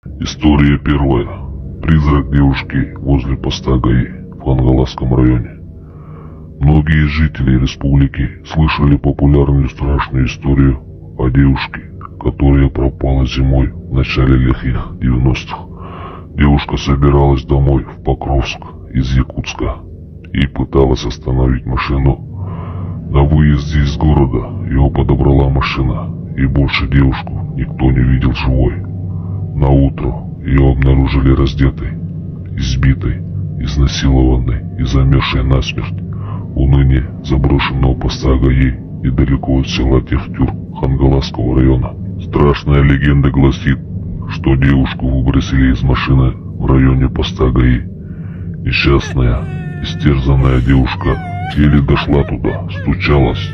История первая. Призрак девушки возле поста ГАИ в Хангаласском районе. Многие жители республики слышали популярную страшную историю о девушке, которая пропала зимой в начале лихих 90-х. Девушка собиралась домой в Покровск из Якутска и пыталась остановить машину. На выезде из города ее подобрала машина, и больше девушку никто не видел живой. Наутро ее обнаружили раздетой, избитой, изнасилованной и замерзшей насмерть у ныне заброшенного поста ГАИ недалеко от села Техтюр Хангаласского района. Страшная легенда гласит, что девушку выбросили из машины в районе поста ГАИ. Несчастная, истерзанная девушка еле дошла туда, стучалась,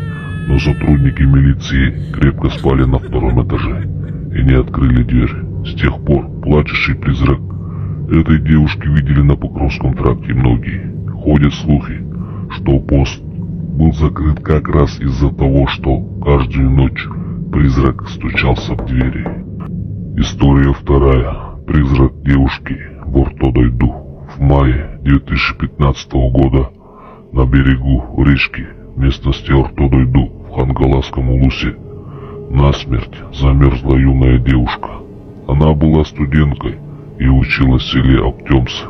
но сотрудники милиции крепко спали на втором этаже и не открыли дверь. С тех пор плачущий призрак этой девушки видели на Покровском тракте многие. Ходят слухи, что пост был закрыт как раз из-за того, что каждую ночь призрак стучался в двери. История вторая. Призрак девушки в Ортодойду. В мае 2015 года на берегу речки местности Ортодойду в Хангаласском улусе насмерть замерзла юная девушка. Она была студенткой и училась в селе Актемс.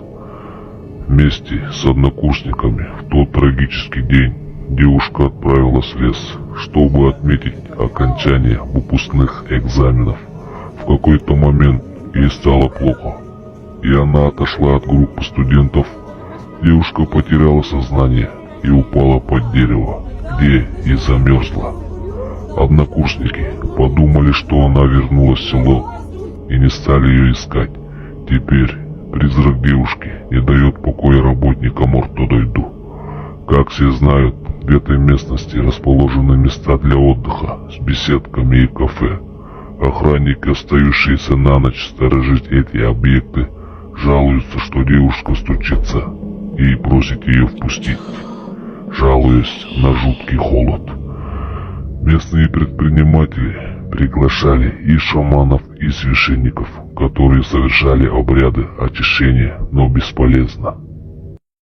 Вместе с однокурсниками в тот трагический день девушка отправилась в лес, чтобы отметить окончание выпускных экзаменов. В какой-то момент ей стало плохо, и она отошла от группы студентов. Девушка потеряла сознание и упала под дерево, где и замерзла. Однокурсники подумали, что она вернулась в село, и не стали ее искать. Теперь призрак девушки не дает покоя работникам Ортодойду. Как все знают, в этой местности расположены места для отдыха с беседками и кафе. Охранники, остающиеся на ночь сторожить эти объекты, жалуются, что девушка стучится и просит ее впустить, жалуясь на жуткий холод. Местные предприниматели приглашали и шаманов, и священников, которые совершали обряды очищения, но бесполезно.